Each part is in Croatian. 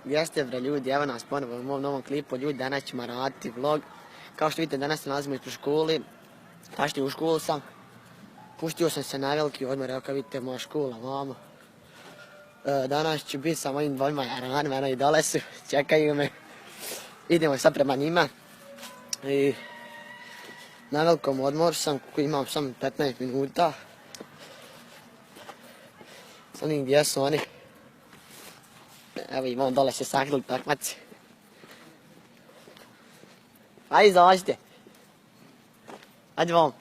Gdje ste bre ljudi, evo nas ponovo u mom novom klipu, ljudi danas ćemo raditi vlog. Kao što vidite danas se nalazimo ispred školi, tačnije u školu sam. Pustio sam se na veliki odmor, evo kao vidite moja škola, mamo. Danas ću biti sa mojim dvojima jaranima, eno i dole su, čekaju me. Idemo sad prema njima. I na velikom odmoru sam, koji imam samo 15 minuta. S onim gdje su oni. Evo imam dole se sakrili takmaci. Ajde izađite. Ajde vam.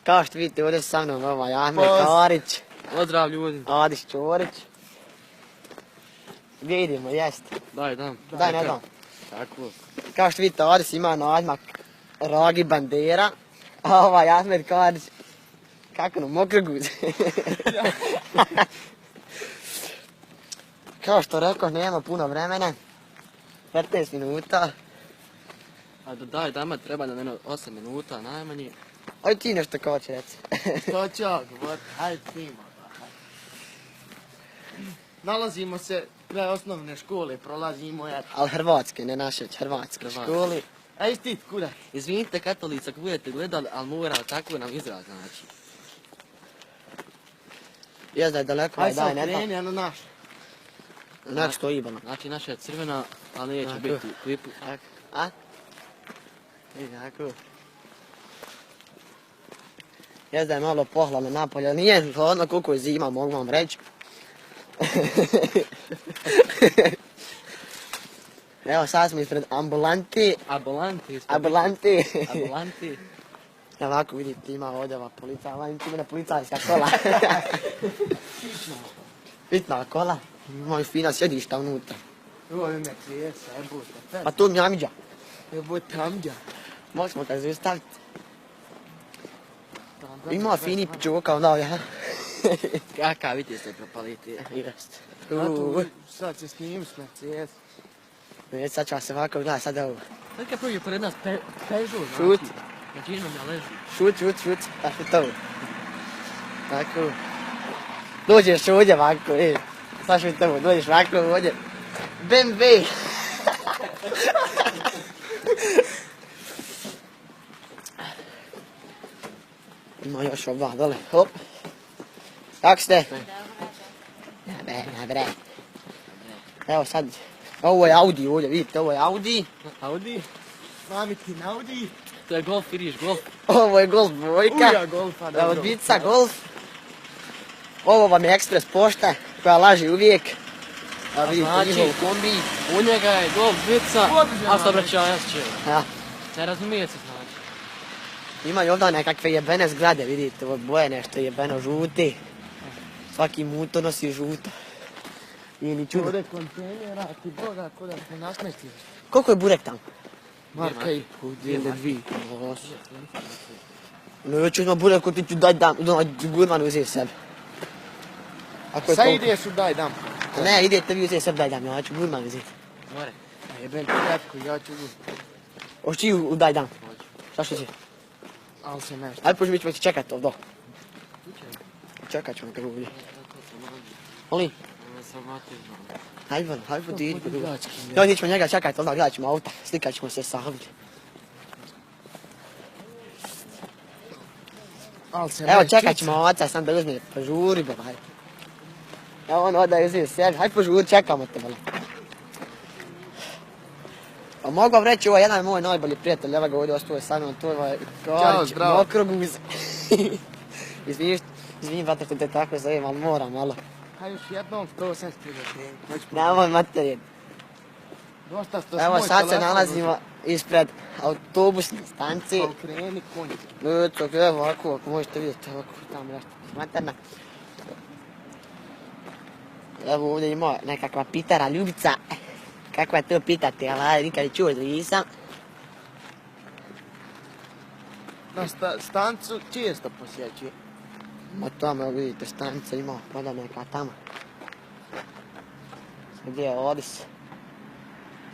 Kao što vidite ovdje sa mnom ovaj Ahmed Karić. Pozdrav ljudi. Adis Čorić. Gdje idemo, jest? Daj dam. Daj ne dam. Tako. Kao što vidite Adis ima nadmak Ragi Bandera. A ovaj Ahmed Karić. Kako nam Mokroguz. Kao što rekao, nema puno vremena. 15 minuta. A daj dama treba na jedno 8 minuta najmanje. Ajde ti nešto kao će reći. To ću ja govorit, hajde snima. Nalazimo se kraj osnovne škole, prolazimo jer... Ali hrvatske, ne naše, hrvatske školi. Ej ti, kuda? Izvinite katolici ako budete gledali, ali mora tako nam izraz znači. Jes da je daleko, Ajde daj sad ne kreni, dam. ano naš. Nek stoji bano. Znači naša je crvena, ali neće Tako. biti u klipu. A? I tako. Jes da je malo pohladno napolje, nije hladno koliko je zima, mogu vam reći. Evo sad smo ispred ambulanti. Ambulanti. Ambulanti. Ambulanti. Evo ovako vidite ima ovdje ova policija, ova ima policajska kola. Pitna kola. Imaju fina sjedišta unutra. Ovo je Mercedes, jebote. A tu mi Amidža. Jebote, Amđa. Možemo ga zaustaviti. Ima fini pičuka onda, ja. Kakav vidite se propaliti. Jest. Sad se snimim s Mercedes. Već sad ću vas ovako gledati, sad ovo. Sada kad prvi pored nas Peugeot, Šut. znači imam ja leži. Šut. Tako to. Tako. Dođeš ovdje ovako, Slušaj to, dođeš ovako ovdje. BMW. Ima još oba dole, hop. Kako ste? Dobre. Evo sad, ovo je Audi ovdje, vidite, ovo je Audi. Audi. Mamitin Audi. To je Golf, vidiš Golf. Ovo je Golf dvojka. Uja, Golfa, dobro. Evo dica Golf. Ovo vam je Ekspres pošta koja laži uvijek. A vidite Znači, njihov kombi. u njega je Golf dvica, a saobraćajac će. Ja. Ne razumije se znači. Imaju ovdje nekakve jebene zgrade, vidite, ovo boje nešto jebeno žuti. Svaki motor nosi žuto. Nije ni čudo. Ovdje kontejnera, ti boga, kuda smo nasmetili. Koliko je burek tamo? Marka i put, ili dvi. No još ću ima burek koji ti ću daj dam, gurman uzeti sebi. Ako je Sad toliko. ideš u daj dam. Ne, idete vi uzeti sebi daj dam, ja ću gurman uzeti. More. Jebem ti kratko, ja ću uzeti. Hoćeš ti u daj dam? Šta što će? Al se nešto. Ajde pođi, mi ćemo ti čekat ovdje. Čekat ćemo te ovdje. Oli? Hajde ti idi. Ja nećemo njega čekat ovdje, gledat ćemo auta, slikat ćemo se sa ovdje. Al se Evo čekat ćemo oca sam da uzme, požuri be, hajde. Evo on odaje uzme sebi, hajde požuri, čekamo te bole. Pa mogu vam reći, ovo je jedan moj najbolji prijatelj, evo ga ovdje ostuje sa mnom, to je Karić, zdravo. Mokroguz. Izvini, brate, što te tako zovem, ali moram malo. Hajde još jednom, to sam stigo. Nemoj materije. Dosta što Evo sad se nalazimo ispred autobusne stancije. Al kreni konj. Eto, evo ovako, ako možete vidjeti, ovako, tamo nešto materna. Evo ovdje ima nekakva pitara Ljubica. Kakva je to pitati, ali nikad je čuo da nisam. Na stancu često posjećuje. Ma tamo evo vidite stanica ima, voda neka tamo. Gdje je Odis?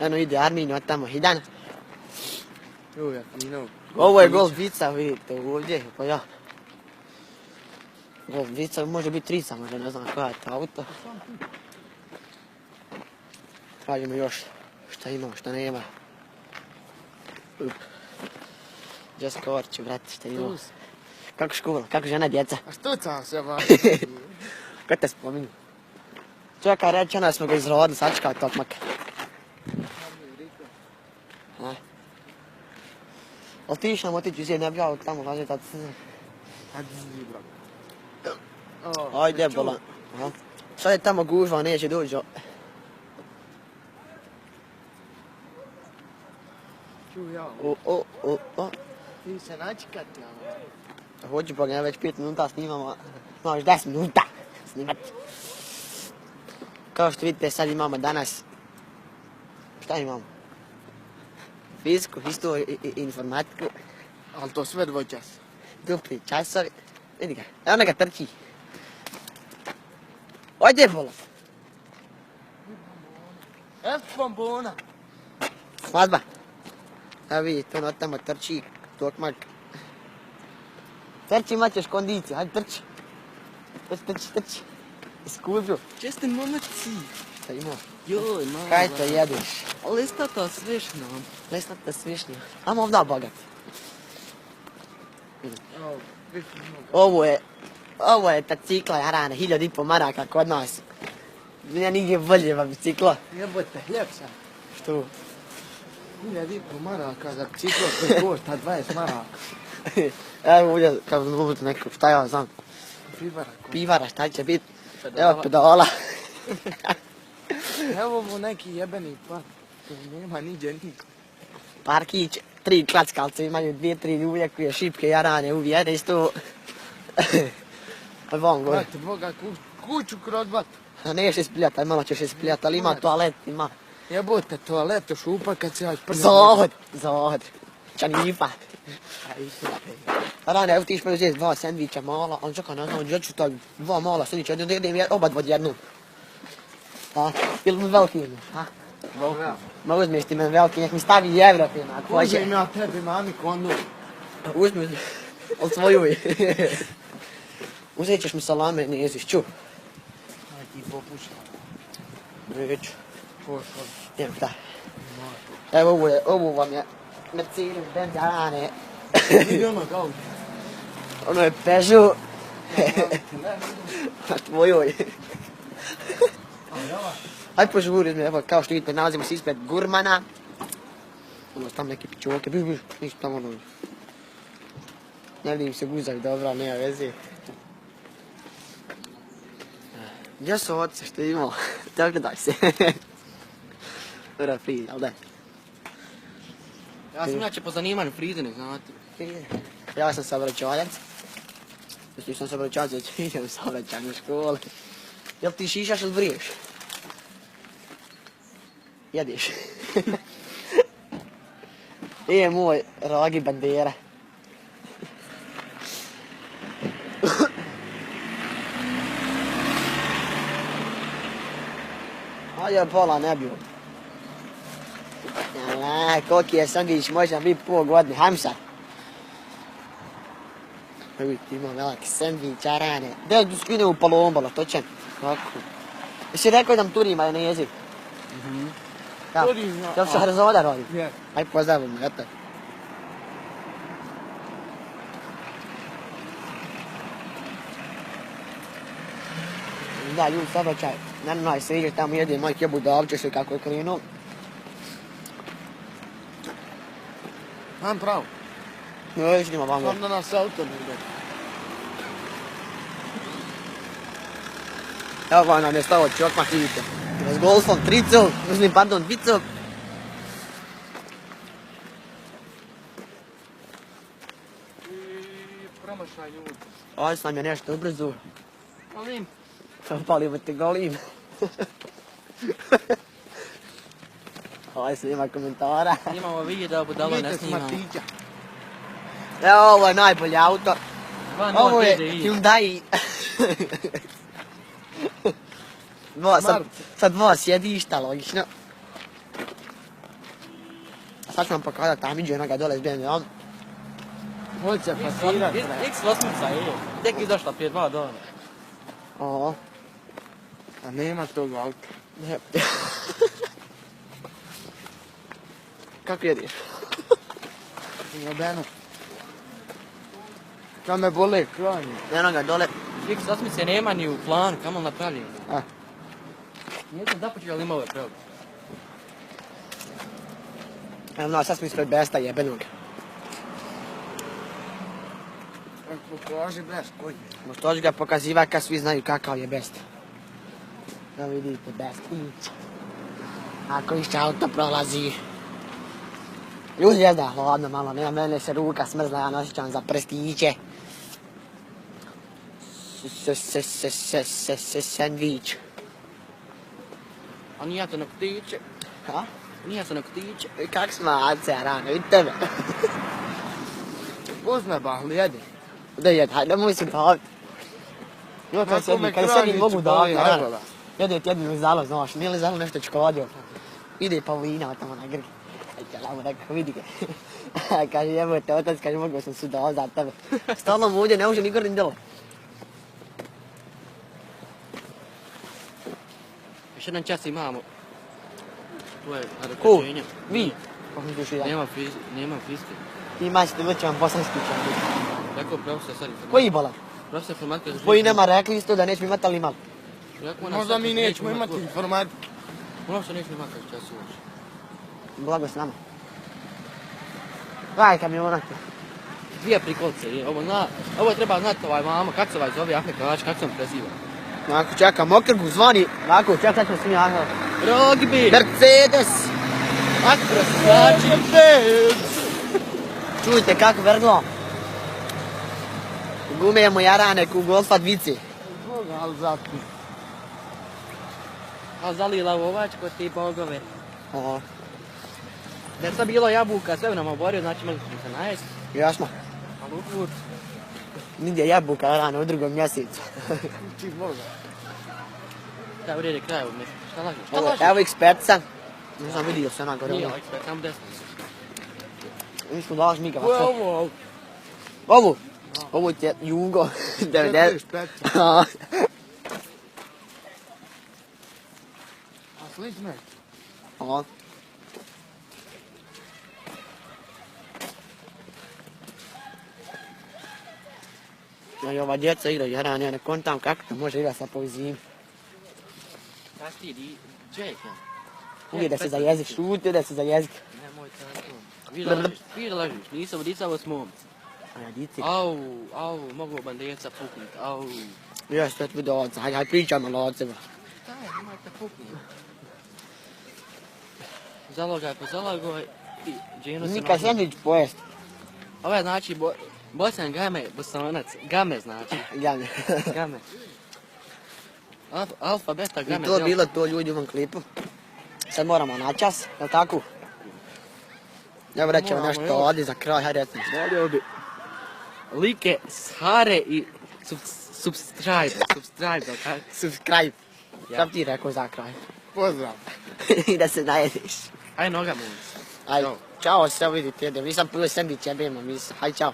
Eno ide Arminio tamo, Hidan. Uja, fino. Ovo je Golf dvica, vidite ovdje, pa ja. Golfica može biti trica, možda ne znam koja je ta auto. Tražimo još šta ima, šta nema. Gdje skorči, brate, šta ima. Tu si. Kako škola, kako žena, djeca? A što sam se baš? Kako te spominju? Čekaj, reći ona smo ga izrodili, sačekaj tokmaka. Ali ti išao otići uzeti, ne bi ja tamo lažeti, tad se... Ajde, bolan. Sad je tamo gužva, neće doći. Čuj ja, O. ti se načekati, Hoću pa ga već 5 minuta snimamo. Imaš 10 minuta snimat. Kao što vidite sad imamo danas... Šta imamo? Fiziku, historiju i informatiku. ali to sve dvojčas. Dupli časovi. Vidi ga, evo ga trči. Ojde bolan. Evo bombona. Svadba. Evo vidi, to ono tamo trči, tokmak. Trči, imat ćeš kondiciju, hajde trči. Trči. Iskupio. Česti momeci. Šta imao? Joj, mama. Kaj to jedeš? Listata svišno. Lesnata svišnja. Amo ovdje bogat. Evo, više mnogo. Ovo je ta cikla jarane, 1500 maraka kod nas. Nije nigdje bolje biciklo. Jebote, hljeb sam. Što? 1500 maraka za ciklo koji košta 20 maraka. Evo ovdje, kao uzmite neko, šta ja znam, Pivara koja. pivara, šta će bit? Evo pedala. Evo mu neki jebeni park. Tu nema niđe niko. Parkić, 3 klackalce imaju, 2-3 ljulje koje šipke jarane uvijede isto. Aj vam gore. Brate, Boga, kuću kroz bat. A neš ispljat, aj malo ćeš ispljat, ali ima toalet, ima. Jebote, toaleto šupa kad se ja prljam. Zahod. Čanifa. Rane, evo ti išme uzeti 2 sandviča mala, ali čekaj, ne znam, gdje ću to 2 mala sandviča, jedem oba dva jednu. A, ili veliki jednu, a? Ma uzmeš ti men veliki, nek mi stavi evro fina, ako hoće. Uzim ja tebi, mami, kondu. Uzmi, ali svojuj. Uzet ćeš mi salame, ne jeziš, ču. Aj ti popušta. Neću. Pošlo. Idem, da. Evo ovo vam je Mercedes-Benz jarane. Vidi ono kao. Ono je Peugeot. Na tvojoj. Aj požuri mi, evo kao što vidite, nalazimo se ispred Gurmana. Ono tam neke pičoke, biš, ništa tamo ono. Ne vidim se guzavi dobro, ali nema veze. Gdje su oce što je imao? Da gledaj se. Dobra Frida, ali daj. Ja sam inače po zanimanju Fridine, znate. Ja sam saobraćajac. Mislim sam saobraćajac, već idem u saobraćajnu školu. Jel ti šišaš ili vriješ? Jediš. Je moj Rogi Bandera. A ja pola ne bio. Koliki je sandvič, možda biti pol godine, hajmo sad. Evo ti ima veliki sandvič, arane. Gdje skine u palombala, točan. Kako? Jesi rekao da nam turi majonezi? Ja. Turim, ja. Jel se Herzoda rodi? Je. Aj pozdravimo, eto. Da, ljudi saobraćaj. Naravno, se iđe tamo jede moj kebu davče se kako je krenuo. Mam pravo. No, još nima vam. Sam da nas auto ne ide. Evo vam nam je stavo čokmak, vidite. S golfom, tricom, pardon, dvicom. I promašaj ljudi. Ovo sam je nešto ubrzo. Molim. Palimo te golim. Ovo se ima komentara. Imamo video, budalo ne Vidite snimamo. smrtića. Evo, ovo je najbolji auto. Ovo je 2.0 Hyundai. Sa 2 sjedišta, logično. Sad ću vam pokazati tamiđu jednoga dole s BMW-om. Hoće pasirat. X8 je, tek izašla prije 2 dana. O, A nema tog auta. ne. Kako jediš? Jebeno. Kad me bole kranje. Eno ga dole. X8 se nema ni u planu, kamo napravljeno. A. Nisam započeo limove pravo. Evo no, sad smo ispred besta jebenog. Pokaži best, koji? Možda ću ga pokazivati kad svi znaju kakav je best. Da vidite best. Ako išće auto prolazi. Ljudi je da hladno malo, nema mene se ruka smrzla, ja nosjećam za prstiće. Sandvič. A nije to na kutiće. Ha? Nije to na kutiće. Kak smace, rano, vidi tebe. Uzme bahli, jedi. Da jed, hajde moj se davati. Jo, kad sedim mogu davati, rano. Jede ti jednu zalo, znaš, nije li zalo nešto čokoladilo? Ide Paulina tamo na grg. Ajde, lamo rekao, vidi ga. Kaže, jebote, otac, kaže, mogu sam sudao za tebe. Stalno mu ovdje, ne može nikor ni delo. Još jedan čas imamo. To je Ko? nadokačenje. Vi? Kako misliš ja? Nema fizike. Ti maćete, već vam bosanski čan. Rekao profesor sad informatika. Koji bolan? Profesor informatika za Koji nama rekli isto da nećemo imati, ali imali. Možda mi nećemo imati informatiku. Možda nećemo imati čas uopće. Blago s nama. Vaj kamionak. Dvije prikolice, ovo treba znati ovaj mama, kako se ovaj zove Afrikač, kako se on preziva. Ovako čekam, okrgu zvoni. Ovako, čekaj, sad ćemo svi aha. Rogbi! Mercedes! Akros, znači! Čujte kako verglo. Gumijemo jarane ku Golfa dvici. Boga, ali zapni. A zalila u ovačko ti bogove. O, Da je sad bilo jabuka, sve bi nam oborio, znači mogli smo se najesti. jasno. Ali uput. Nigdje jabuka jarane u drugom mjesecu. Ti Boga. Da, u redu je kraj ovog mjeseca. Šta lažiš? Šta lažiš? Evo ekspertca. Ne znam, vidio se ona gore. Nije ovaj ekspert, tamo desno. Mi smo daš mi ga. Ko je ovo? Ovu? Ovo ti je Jugo. 90. 45. A, A slično je. o. I ova djeca igraju jarane, ja ne kontam kako to može igrati sa po zimi. Kaš ti, Jake, Uvijek se za jezik, šuti da se za jezik. nemoj tako. Vi da lažiš, nisam udicao s mom. A ja dici. Au, mogu bandeca puknut, au. Ja što ti bude oca, hajde pričaj malo o sebe. Daj, nemojte puknut. Zalogaj po zalogoj i džinu se Nikad noži. sandvič pojest. Ovo je znači Bosan Game, Bosanac, Game znači, Jame. Game. Alfa, beta, I Game. to bilo to ljudi u ovom klipu. Sad moramo na čas, jel' tako? Evo rećemo Moramo, nešto jel? ovdje za kraj, hajde recimo. Volio bi like, share i subscribe, ok? Subscribe. Ja. Šta bi ti rekao za kraj? Pozdrav. I da se najediš. Aj noga mu. Ajde, čao, sve vidite, jedem. Nisam pio sandvič, jebemo, hajde, čao.